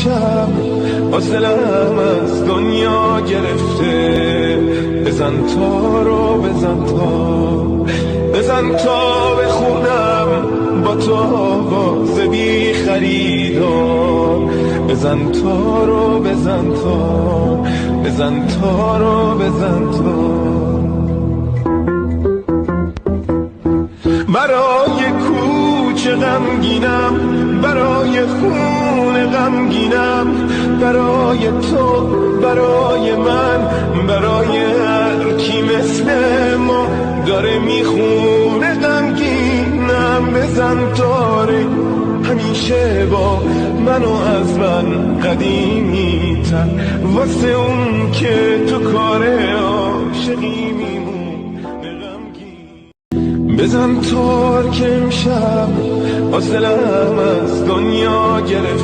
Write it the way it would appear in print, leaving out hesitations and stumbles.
امشب حاصلم از دنیا گرفته. بزن تارو بزن تا بخونم با تو آواز بی خریدار. بزن تارو بزن تارو بزن تا. برای کوچه غمگینم، برای خون غمگینم، برای تو، برای من، برای هر کی مثل ما داره میخونه غمگینم. بزن تاره همیشه با منو از من قدیمی تر، واسه اون که تو کار عاشقی میمونه غمگین. بزن تار که امشب حاصلم از دنیا گرفت.